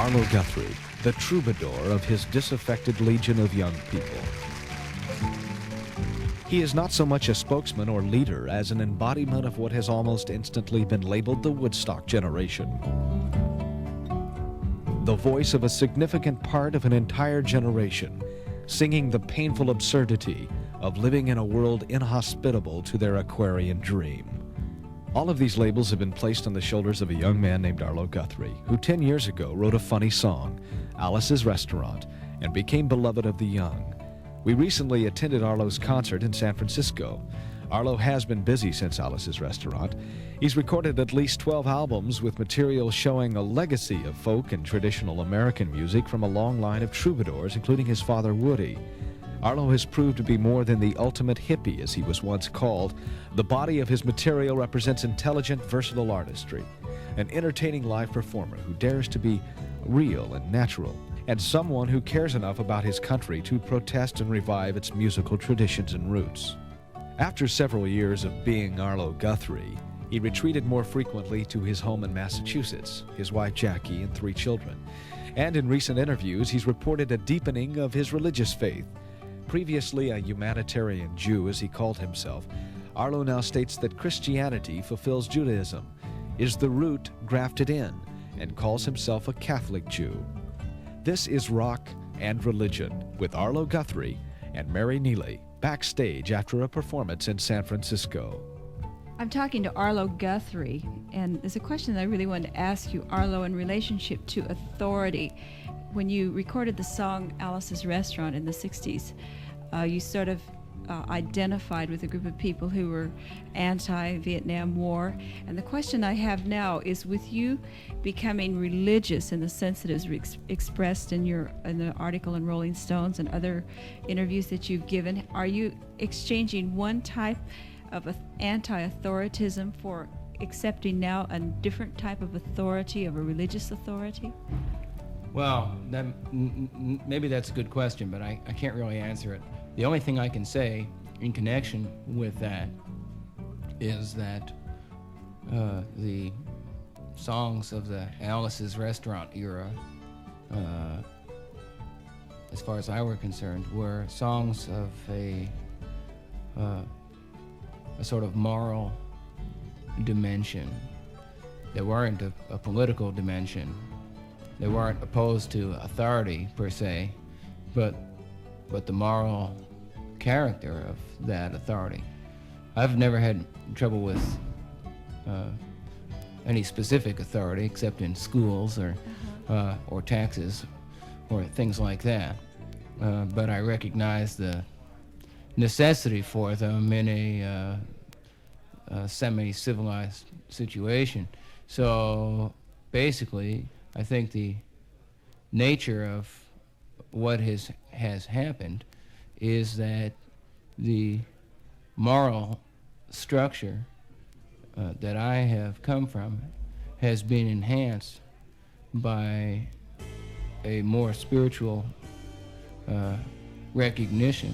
Arlo Guthrie, the troubadour of his disaffected legion of young people. He is not so much a spokesman or leader as an embodiment of what has almost instantly been labeled the Woodstock generation. The voice of a significant part of an entire generation, singing the painful absurdity of living in a world inhospitable to their Aquarian dream. All of these labels have been placed on the shoulders of a young man named Arlo Guthrie, who 10 years ago wrote a funny song, Alice's Restaurant, and became beloved of the young. We recently attended Arlo's concert in San Francisco. Arlo has been busy since Alice's Restaurant. He's recorded at least 12 albums with material showing a legacy of folk and traditional American music from a long line of troubadours, including his father Woody. Arlo has proved to be more than the ultimate hippie, as he was once called. The body of his material represents intelligent, versatile artistry, an entertaining live performer who dares to be real and natural, and someone who cares enough about his country to protest and revive its musical traditions and roots. After several years of being Arlo Guthrie, he retreated more frequently to his home in Massachusetts, his wife Jackie, and 3 children. And in recent interviews, he's reported a deepening of his religious faith. Previously a humanitarian Jew, as he called himself, Arlo now states that Christianity fulfills Judaism, is the root grafted in, and calls himself a Catholic Jew. This is Rock and Religion with Arlo Guthrie and Mary Neely, backstage after a performance in San Francisco. I'm talking to Arlo Guthrie, and there's a question that I really wanted to ask you, Arlo, in relationship to authority. When you recorded the song Alice's Restaurant in the 60s, you sort of identified with a group of people who were anti-Vietnam War. And the question I have now is, with you becoming religious in the sense that is expressed in the article in Rolling Stones and other interviews that you've given, are you exchanging one type of anti-authoritism for accepting now a different type of authority, of a religious authority? Well, maybe that's a good question, but I can't really answer it. The only thing I can say in connection with that is that the songs of the Alice's Restaurant era, as far as I were concerned, were songs of a sort of moral dimension. They weren't a political dimension. They weren't opposed to authority per se, but the moral character of that authority. I've never had trouble with any specific authority except in schools or taxes or things like that. But I recognize the necessity for them in a semi-civilized situation. So basically, I think the nature of what has happened is that the moral structure that I have come from has been enhanced by a more spiritual recognition